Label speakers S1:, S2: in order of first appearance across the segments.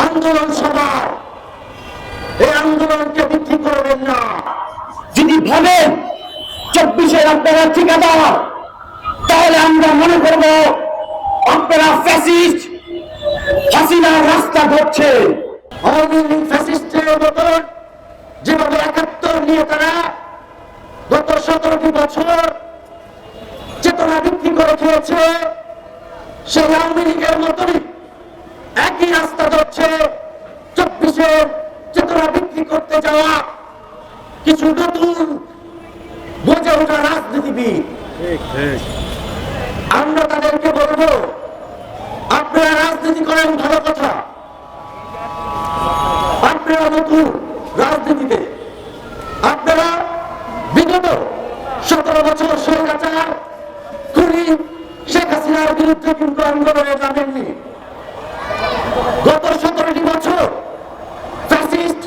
S1: আন্দোলন সভা, এই আন্দোলনকে বৃদ্ধি করবেন না। যদি ভাবেন 24-এর আপনারা ঠিকাদার, তাহলে আমরা মনে করব আপনারা ফ্যাসিস্ট, হাসিনার রাস্তা ধরছে। আওয়ামী লীগ ফ্যাসিস্টের মতন যেভাবে 71 নিয়ে তারা গত 17টি বছর চেতনা বৃদ্ধি করে খেয়েছে, সেই আওয়ামী লীগের মতনই একই রাস্তা ধরছে 24-এর চেতনা বৃদ্ধি করতে যাওয়া কিছু নতুন বোঝা ওঠা রাজনীতিবিদ। আমরা তাদেরকে বলবো, আপনারা রাজনীতি করেন ভালো কথা, আপনারা নতুন রাজনীতিতে, আপনারা বিগত 17 বছর স্বৈরাচার খুনি শেখ হাসিনার বিরুদ্ধে কিন্তু আন্দোলনে যাবেননি। গত 17টি বছর ফ্যাসিস্ট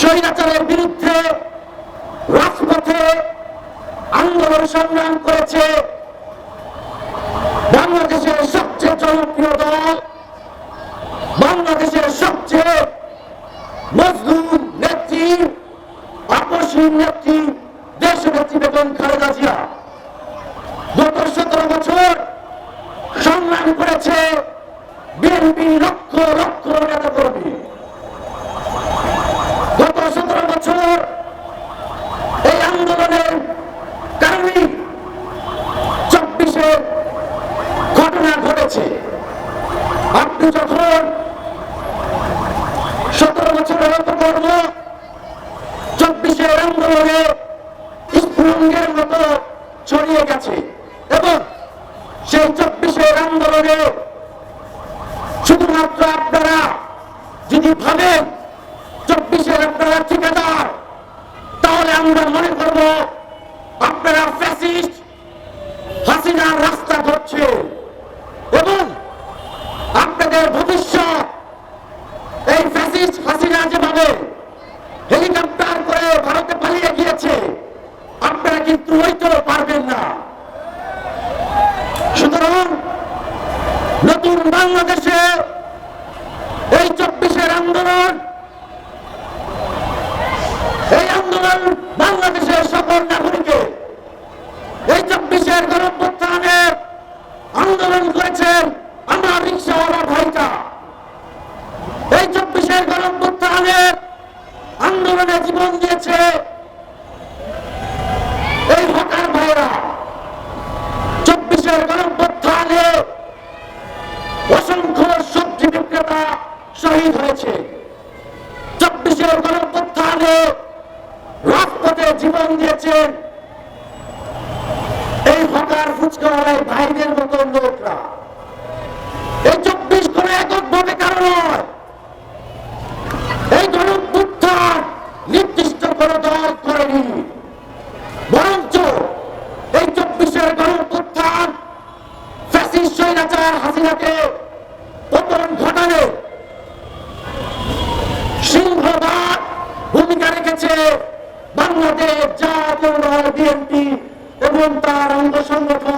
S1: স্বৈরাচারের বিরুদ্ধে রাজপথে আন্দোলন সংগ্রাম করেছে বাংলাদেশের সবচেয়ে জনপ্রিয় দল, বাংলাদেশের সবচেয়ে মজলুম নেত্রী, আপসহীন নেত্রী, দেশনেত্রী বেগম খালেদা জিয়া। গত 17 বছর সংগ্রাম করেছে বিএনপি লক্ষ লক্ষ নেতা কর্মী। গত 17 বছর এই আন্দোলনের কারণে 24-এর ঘটনা ঘটেছে। আপনি যখন 17 বছরের অপকর্ম 24-এর আন্দোলনে স্ফুলিঙ্গের মতো ছড়িয়ে গেছে, এবং সেই 24-এর আন্দোলনে শুধুমাত্র আপনারা যদি ভাবেন 24-এর আপনারা ঠিকাদার, তাহলে আমরা মনে করব আপনারা ফ্যাসিস্ট, হাসিনার রাস্তা ধরছে, এবং আপনাদের ভবিষ্যৎ এই ফ্যাসিস্ট হাসিনা যেভাবে হেলিকপ্টার করে ভারতে পালিয়ে গিয়েছে, আপনারা কিন্তু হইতেও পারবেন না। সুতরাং নতুন বাংলাদেশে এই 24-এর আন্দোলন, এই আন্দোলন বাংলাদেশের সকল নাগরিকে, এই 24-এর গণঅভ্যুত্থানে আন্দোলন করেছেন আমার রিকশাওয়ালা ভাইটা, এই 24-এর গণঅভ্যুত্থানে আন্দোলনে জীবন দিয়েছে এই হকার ভাইরা, 24-এর গণঅভ্যুত্থানে অসংখ্য সবজি বিক্রেতা শহীদ হয়েছে, 24-এর গণঅভ্যুত্থানে রাজপথে জীবন দিয়েছেন এই হকার ফুচকাওয়ালা ভাইদের মতন লোকরা। এই 24 কোন এককভাবে কারণ নয়, এই গণঅভ্যুত্থান নির্দিষ্ট কোন দল করেনি, বরঞ্চ এই 24-এর গণঅভ্যুত্থান ফ্যাসিস্ট স্বৈরাচার হাসিনাকে পতন ঘটানো সিংহভাগ ভূমিকা রেখেছে বাংলাদেশ জাতীয় দল বিএনপি এবং তার অঙ্গ সংগঠন